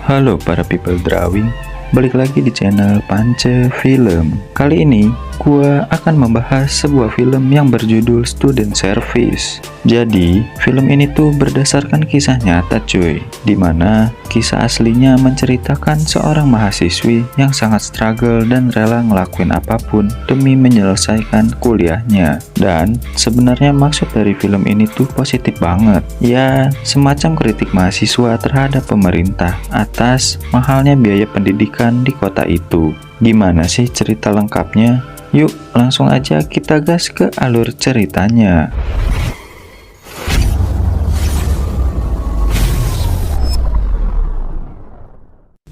Halo para people drawing, balik lagi di channel Pance Film. Kali ini gua akan membahas sebuah film yang berjudul Student Service. Jadi film ini tuh berdasarkan kisah nyata cuy, dimana kisah aslinya menceritakan seorang mahasiswi yang sangat struggle dan rela ngelakuin apapun demi menyelesaikan kuliahnya. Dan sebenarnya maksud dari film ini tuh positif banget, ya semacam kritik mahasiswa terhadap pemerintah atas mahalnya biaya pendidikan di kota itu. Gimana sih cerita lengkapnya? Yuk langsung aja kita gas ke alur ceritanya.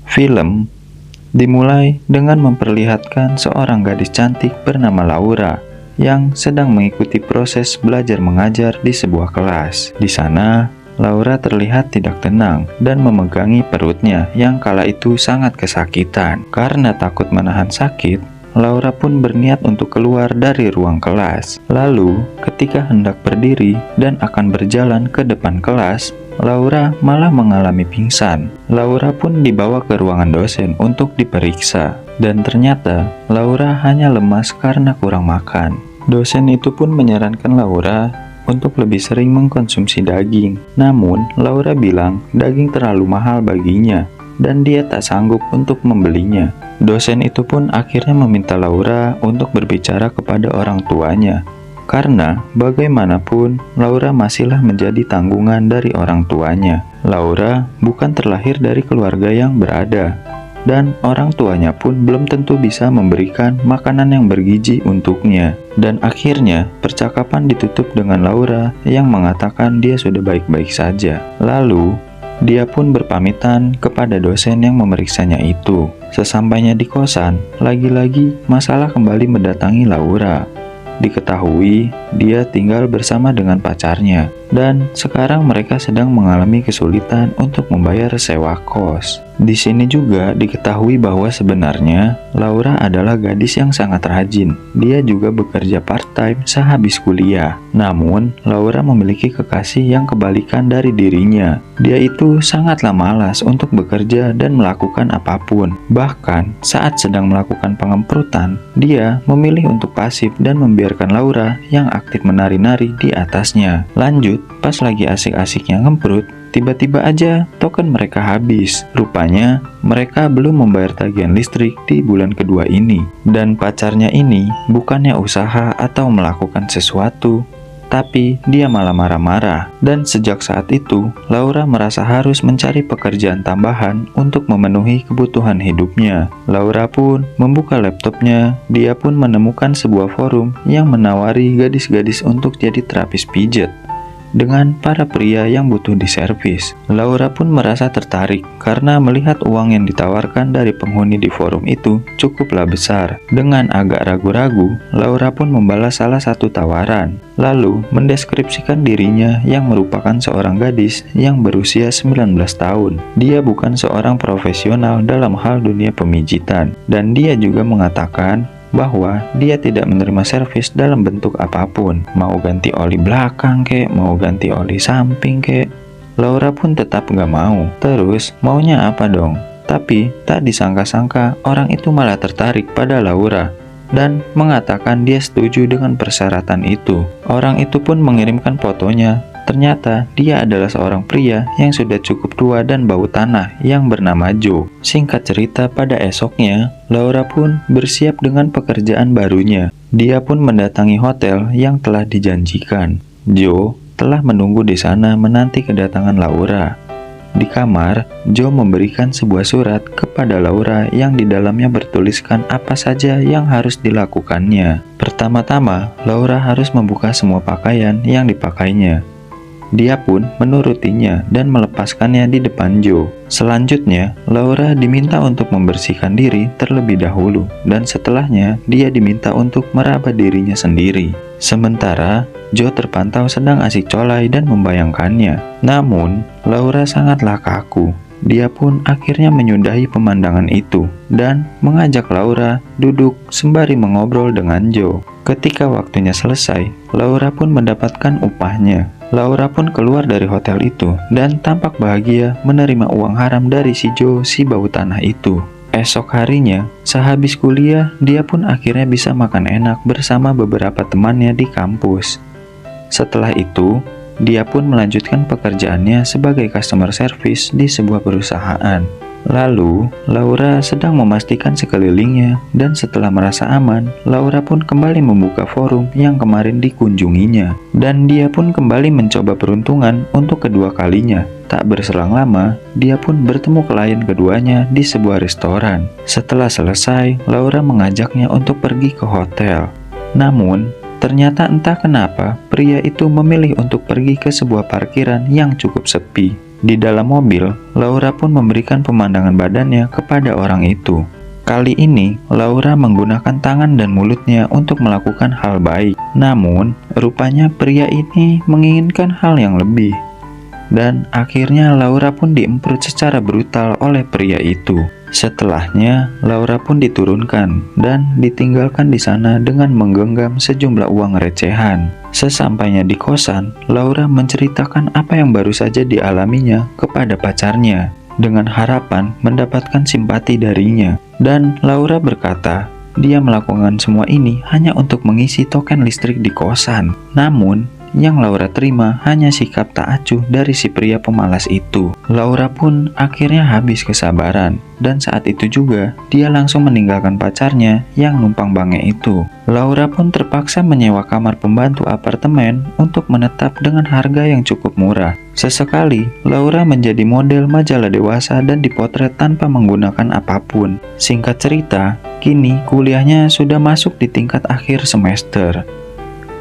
Film dimulai dengan memperlihatkan seorang gadis cantik bernama Laura yang sedang mengikuti proses belajar mengajar di sebuah kelas. Di sana, Laura terlihat tidak tenang dan memegangi perutnya yang kala itu sangat kesakitan. Karena takut menahan sakit, Laura pun berniat untuk keluar dari ruang kelas. Lalu, ketika hendak berdiri dan akan berjalan ke depan kelas, Laura malah mengalami pingsan. Laura pun dibawa ke ruangan dosen untuk diperiksa. Dan ternyata, Laura hanya lemas karena kurang makan. Dosen itu pun menyarankan Laura untuk lebih sering mengkonsumsi daging. Namun, Laura bilang daging terlalu mahal baginya dan dia tak sanggup untuk membelinya. Dosen itu pun akhirnya meminta Laura untuk berbicara kepada orang tuanya. Karena bagaimanapun, Laura masihlah menjadi tanggungan dari orang tuanya. Laura bukan terlahir dari keluarga yang berada, dan orang tuanya pun belum tentu bisa memberikan makanan yang bergizi untuknya. Dan akhirnya, percakapan ditutup dengan Laura yang mengatakan dia sudah baik-baik saja. Lalu, dia pun berpamitan kepada dosen yang memeriksanya itu. Sesampainya di kosan, lagi-lagi masalah kembali mendatangi Laura. Diketahui dia tinggal bersama dengan pacarnya, dan sekarang mereka sedang mengalami kesulitan untuk membayar sewa kos. Di sini juga diketahui bahwa sebenarnya Laura adalah gadis yang sangat rajin. Dia juga bekerja part-time sehabis kuliah. Namun, Laura memiliki kekasih yang kebalikan dari dirinya. Dia itu sangatlah malas untuk bekerja dan melakukan apapun. Bahkan, saat sedang melakukan pengemperutan, dia memilih untuk pasif dan membiarkan Laura yang aktif menari-nari di atasnya. Lanjut, pas lagi asik-asiknya ngemprut, tiba-tiba aja token mereka habis. Rupanya mereka belum membayar tagihan listrik di bulan kedua ini. Dan pacarnya ini bukannya usaha atau melakukan sesuatu, tapi dia malah marah-marah. Dan sejak saat itu, Laura merasa harus mencari pekerjaan tambahan untuk memenuhi kebutuhan hidupnya. Laura pun membuka laptopnya. Dia pun menemukan sebuah forum yang menawari gadis-gadis untuk jadi terapis pijat dengan para pria yang butuh diservis. Laura pun merasa tertarik karena melihat uang yang ditawarkan dari penghuni di forum itu cukuplah besar. Dengan agak ragu-ragu, Laura pun membalas salah satu tawaran, lalu mendeskripsikan dirinya yang merupakan seorang gadis yang berusia 19 tahun. Dia bukan seorang profesional dalam hal dunia pemijitan, dan dia juga mengatakan bahwa dia tidak menerima servis dalam bentuk apapun, mau ganti oli belakang kek, mau ganti oli samping kek. Laura pun tetap gak mau. Terus maunya apa dong? Tapi tak disangka-sangka orang itu malah tertarik pada Laura dan mengatakan dia setuju dengan persyaratan itu. Orang itu pun mengirimkan fotonya. Ternyata dia adalah seorang pria yang sudah cukup tua dan bau tanah yang bernama Joe. Singkat cerita, pada esoknya, Laura pun bersiap dengan pekerjaan barunya. Dia pun mendatangi hotel yang telah dijanjikan. Joe telah menunggu di sana menanti kedatangan Laura. Di kamar, Joe memberikan sebuah surat kepada Laura yang di dalamnya bertuliskan apa saja yang harus dilakukannya. Pertama-tama, Laura harus membuka semua pakaian yang dipakainya. Dia pun menurutinya dan melepaskannya di depan Joe. Selanjutnya, Laura diminta untuk membersihkan diri terlebih dahulu, dan setelahnya dia diminta untuk meraba dirinya sendiri. Sementara, Joe terpantau sedang asik colai dan membayangkannya. Namun, Laura sangatlah kaku. Dia pun akhirnya menyudahi pemandangan itu dan mengajak Laura duduk sembari mengobrol dengan Joe. Ketika waktunya selesai, Laura pun mendapatkan upahnya. Laura pun keluar dari hotel itu dan tampak bahagia menerima uang haram dari si Joe, si bau tanah itu. Esok harinya, sehabis kuliah, dia pun akhirnya bisa makan enak bersama beberapa temannya di kampus. Setelah itu, dia pun melanjutkan pekerjaannya sebagai customer service di sebuah perusahaan. Lalu, Laura sedang memastikan sekelilingnya, dan setelah merasa aman, Laura pun kembali membuka forum yang kemarin dikunjunginya. Dan dia pun kembali mencoba peruntungan untuk kedua kalinya. Tak berselang lama, dia pun bertemu klien keduanya di sebuah restoran. Setelah selesai, Laura mengajaknya untuk pergi ke hotel. Namun, ternyata entah kenapa, pria itu memilih untuk pergi ke sebuah parkiran yang cukup sepi. Di dalam mobil, Laura pun memberikan pemandangan badannya kepada orang itu. Kali ini, Laura menggunakan tangan dan mulutnya untuk melakukan hal baik. Namun, rupanya pria ini menginginkan hal yang lebih. Dan akhirnya Laura pun diemprut secara brutal oleh pria itu. Setelahnya, Laura pun diturunkan dan ditinggalkan di sana dengan menggenggam sejumlah uang recehan. Sesampainya di kosan, Laura menceritakan apa yang baru saja dialaminya kepada pacarnya dengan harapan mendapatkan simpati darinya. Dan Laura berkata, dia melakukan semua ini hanya untuk mengisi token listrik di kosan. Namun, yang Laura terima hanya sikap tak acuh dari si pria pemalas itu. Laura pun akhirnya habis kesabaran, dan saat itu juga dia langsung meninggalkan pacarnya yang numpang bange itu. Laura pun terpaksa menyewa kamar pembantu apartemen untuk menetap dengan harga yang cukup murah. Sesekali, Laura menjadi model majalah dewasa dan dipotret tanpa menggunakan apapun. Singkat cerita, kini kuliahnya sudah masuk di tingkat akhir semester.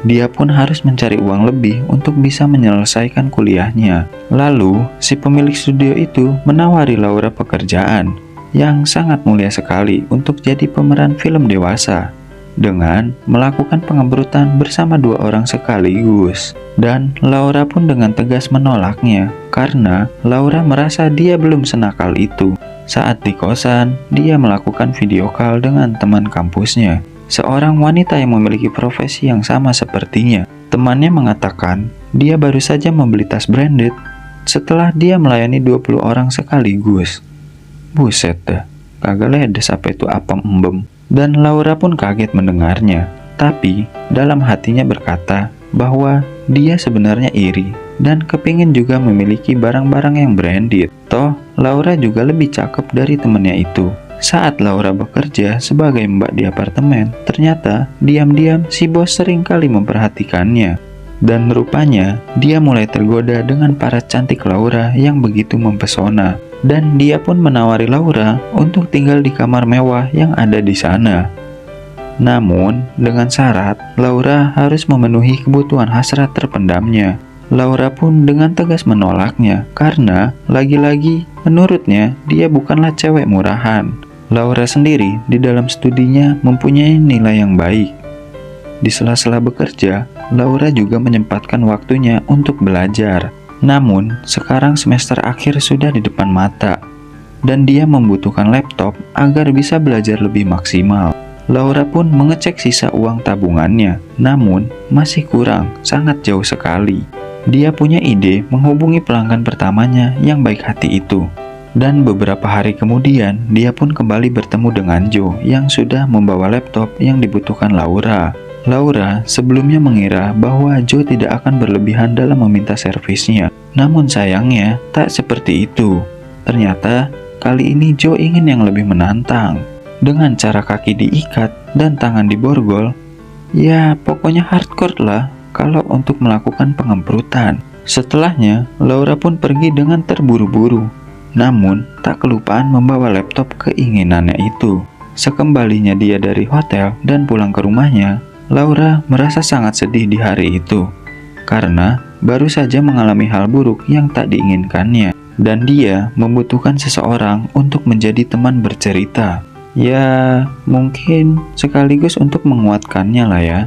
Dia pun harus mencari uang lebih untuk bisa menyelesaikan kuliahnya. Lalu, si pemilik studio itu menawari Laura pekerjaan yang sangat mulia sekali untuk jadi pemeran film dewasa dengan melakukan pengemburutan bersama dua orang sekaligus. Dan Laura pun dengan tegas menolaknya karena Laura merasa dia belum senakal itu. Saat di kosan, dia melakukan video call dengan teman kampusnya, seorang wanita yang memiliki profesi yang sama sepertinya. Temannya mengatakan dia baru saja membeli tas branded setelah dia melayani 20 orang sekaligus. Buset dah, kagak ledes apa itu apem embem. Dan Laura pun kaget mendengarnya, tapi dalam hatinya berkata bahwa dia sebenarnya iri dan kepingin juga memiliki barang-barang yang branded. Toh, Laura juga lebih cakep dari temannya itu. Saat Laura bekerja sebagai mbak di apartemen, ternyata diam-diam si bos sering kali memperhatikannya. Dan rupanya dia mulai tergoda dengan para cantik Laura yang begitu mempesona. Dan dia pun menawari Laura untuk tinggal di kamar mewah yang ada di sana. Namun, dengan syarat Laura harus memenuhi kebutuhan hasrat terpendamnya. Laura pun dengan tegas menolaknya karena lagi-lagi menurutnya dia bukanlah cewek murahan. Laura sendiri di dalam studinya mempunyai nilai yang baik. Di sela-sela bekerja, Laura juga menyempatkan waktunya untuk belajar. Namun, sekarang semester akhir sudah di depan mata, dan dia membutuhkan laptop agar bisa belajar lebih maksimal. Laura pun mengecek sisa uang tabungannya, namun masih kurang, sangat jauh sekali. Dia punya ide menghubungi pelanggan pertamanya yang baik hati itu. Dan beberapa hari kemudian, dia pun kembali bertemu dengan Joe yang sudah membawa laptop yang dibutuhkan Laura. Laura sebelumnya mengira bahwa Joe tidak akan berlebihan dalam meminta servisnya. Namun sayangnya, tak seperti itu. Ternyata, kali ini Joe ingin yang lebih menantang. Dengan cara kaki diikat dan tangan diborgol, ya pokoknya hardcore lah kalau untuk melakukan pengemburutan. Setelahnya, Laura pun pergi dengan terburu-buru. Namun, tak kelupaan membawa laptop keinginannya itu. Sekembalinya dia dari hotel dan pulang ke rumahnya, Laura merasa sangat sedih di hari itu. Karena baru saja mengalami hal buruk yang tak diinginkannya. Dan dia membutuhkan seseorang untuk menjadi teman bercerita. Ya, mungkin sekaligus untuk menguatkannya lah ya.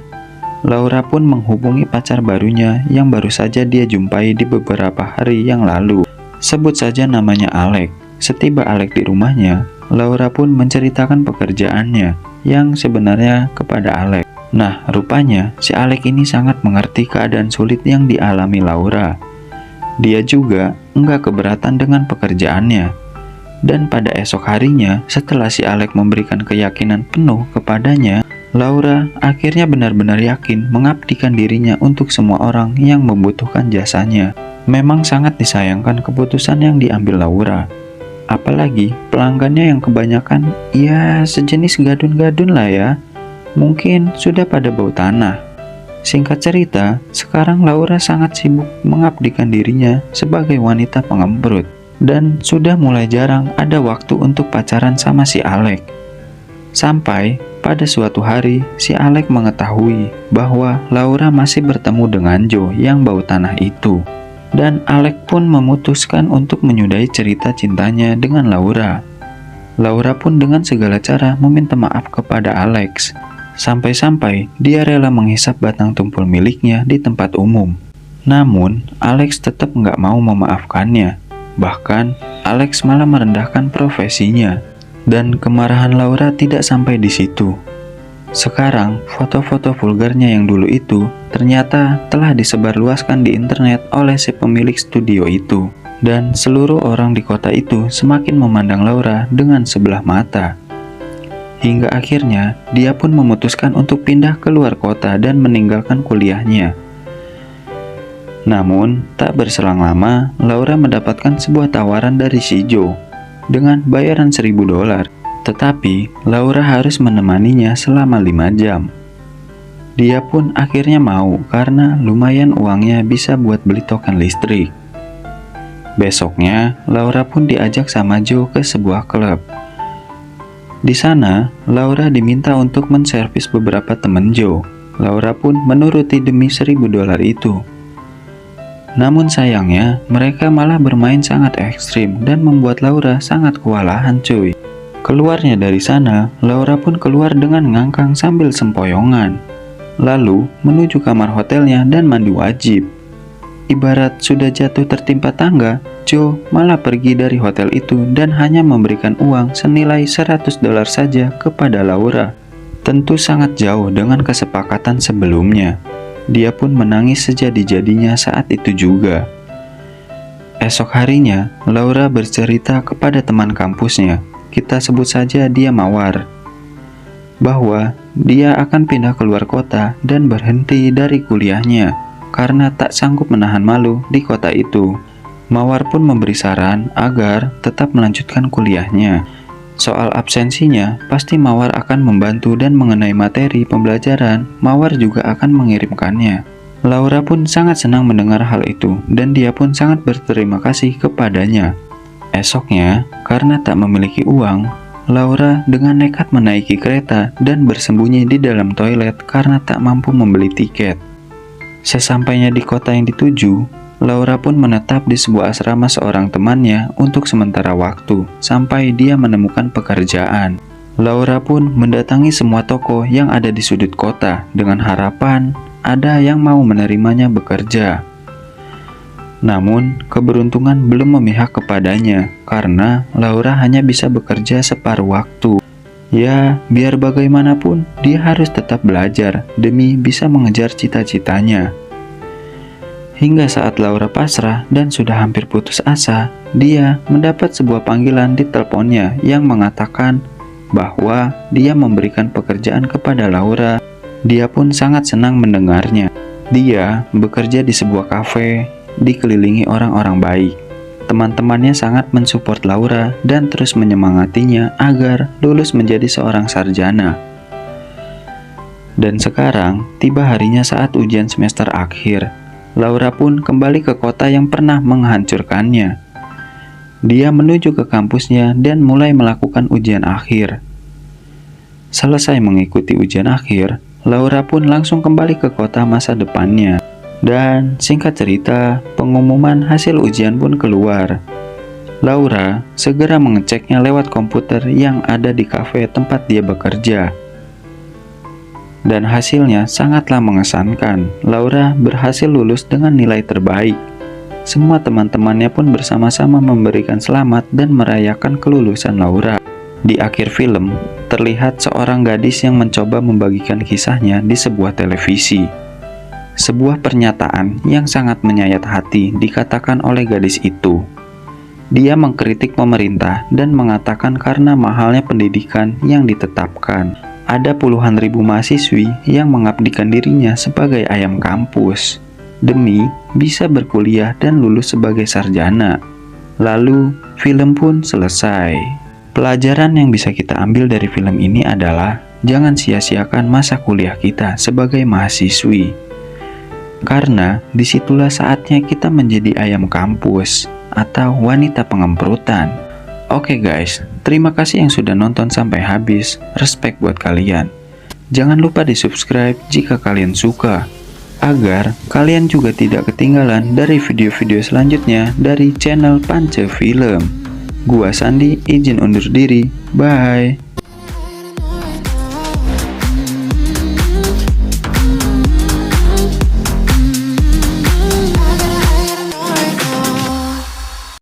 Laura pun menghubungi pacar barunya yang baru saja dia jumpai di beberapa hari yang lalu. Sebut saja namanya Alex. Setiba Alex di rumahnya, Laura pun menceritakan pekerjaannya yang sebenarnya kepada Alex. Nah, rupanya si Alex ini sangat mengerti keadaan sulit yang dialami Laura. Dia juga nggak keberatan dengan pekerjaannya. Dan pada esok harinya, setelah si Alex memberikan keyakinan penuh kepadanya, Laura akhirnya benar-benar yakin mengabdikan dirinya untuk semua orang yang membutuhkan jasanya. Memang sangat disayangkan keputusan yang diambil Laura. Apalagi pelanggannya yang kebanyakan ya sejenis gadun-gadun lah ya. Mungkin sudah pada bau tanah. Singkat cerita, sekarang Laura sangat sibuk mengabdikan dirinya sebagai wanita pengembrut. Dan sudah mulai jarang ada waktu untuk pacaran sama si Alex. Sampai pada suatu hari, si Alex mengetahui bahwa Laura masih bertemu dengan Joe yang bau tanah itu. Dan Alex pun memutuskan untuk menyudahi cerita cintanya dengan Laura. Laura pun dengan segala cara meminta maaf kepada Alex. Sampai-sampai dia rela menghisap batang tumpul miliknya di tempat umum. Namun, Alex tetap nggak mau memaafkannya. Bahkan, Alex malah merendahkan profesinya. Dan kemarahan Laura tidak sampai di situ. Sekarang, foto-foto vulgarnya yang dulu itu ternyata telah disebarluaskan di internet oleh si pemilik studio itu. Dan seluruh orang di kota itu semakin memandang Laura dengan sebelah mata. Hingga akhirnya, dia pun memutuskan untuk pindah keluar kota dan meninggalkan kuliahnya. Namun, tak berselang lama, Laura mendapatkan sebuah tawaran dari si Joe dengan bayaran $1.000. Tetapi, Laura harus menemaninya selama 5 jam. Dia pun akhirnya mau karena lumayan uangnya bisa buat beli token listrik. Besoknya, Laura pun diajak sama Joe ke sebuah klub. Di sana, Laura diminta untuk menservis beberapa teman Joe. Laura pun menuruti demi $1.000 itu. Namun sayangnya, mereka malah bermain sangat ekstrim dan membuat Laura sangat kewalahan cuy. Keluarnya dari sana, Laura pun keluar dengan ngangkang sambil sempoyongan. Lalu, menuju kamar hotelnya dan mandi wajib. Ibarat sudah jatuh tertimpa tangga, Joe malah pergi dari hotel itu dan hanya memberikan uang senilai $100 saja kepada Laura. Tentu sangat jauh dengan kesepakatan sebelumnya. Dia pun menangis sejadi-jadinya saat itu juga. Esok harinya, Laura bercerita kepada teman kampusnya, kita sebut saja dia Mawar, bahwa dia akan pindah keluar kota dan berhenti dari kuliahnya karena tak sanggup menahan malu di kota itu. Mawar pun memberi saran agar tetap melanjutkan kuliahnya. Soal absensinya, pasti Mawar akan membantu dan mengenai materi pembelajaran, Mawar juga akan mengirimkannya. Laura pun sangat senang mendengar hal itu dan dia pun sangat berterima kasih kepadanya. Esoknya, karena tak memiliki uang, Laura dengan nekat menaiki kereta dan bersembunyi di dalam toilet karena tak mampu membeli tiket. Sesampainya di kota yang dituju, Laura pun menetap di sebuah asrama seorang temannya untuk sementara waktu sampai dia menemukan pekerjaan. Laura pun mendatangi semua toko yang ada di sudut kota dengan harapan ada yang mau menerimanya bekerja. Namun, keberuntungan belum memihak kepadanya karena Laura hanya bisa bekerja separuh waktu. Ya, biar bagaimanapun, dia harus tetap belajar demi bisa mengejar cita-citanya. Hingga saat Laura pasrah dan sudah hampir putus asa, dia mendapat sebuah panggilan di teleponnya yang mengatakan bahwa dia memberikan pekerjaan kepada Laura. Dia pun sangat senang mendengarnya. Dia bekerja di sebuah kafe, dikelilingi orang-orang baik. Teman-temannya sangat mensupport Laura dan terus menyemangatinya agar lulus menjadi seorang sarjana. Dan sekarang, tiba harinya saat ujian semester akhir. Laura pun kembali ke kota yang pernah menghancurkannya. Dia menuju ke kampusnya dan mulai melakukan ujian akhir. Selesai mengikuti ujian akhir, Laura pun langsung kembali ke kota masa depannya. Dan singkat cerita, pengumuman hasil ujian pun keluar. Laura segera mengeceknya lewat komputer yang ada di kafe tempat dia bekerja. Dan hasilnya sangatlah mengesankan. Laura berhasil lulus dengan nilai terbaik. Semua teman-temannya pun bersama-sama memberikan selamat dan merayakan kelulusan Laura. Di akhir film, terlihat seorang gadis yang mencoba membagikan kisahnya di sebuah televisi. Sebuah pernyataan yang sangat menyayat hati dikatakan oleh gadis itu. Dia mengkritik pemerintah dan mengatakan karena mahalnya pendidikan yang ditetapkan, ada puluhan ribu mahasiswi yang mengabdikan dirinya sebagai ayam kampus demi bisa berkuliah dan lulus sebagai sarjana. Lalu, film pun selesai. Pelajaran yang bisa kita ambil dari film ini adalah jangan sia-siakan masa kuliah kita sebagai mahasiswi. Karena disitulah saatnya kita menjadi ayam kampus atau wanita pengemperutan. Oke guys, terima kasih yang sudah nonton sampai habis. Respect buat kalian. Jangan lupa di subscribe jika kalian suka, agar kalian juga tidak ketinggalan dari video-video selanjutnya dari channel Pance Film. Gua Sandi izin undur diri. Bye.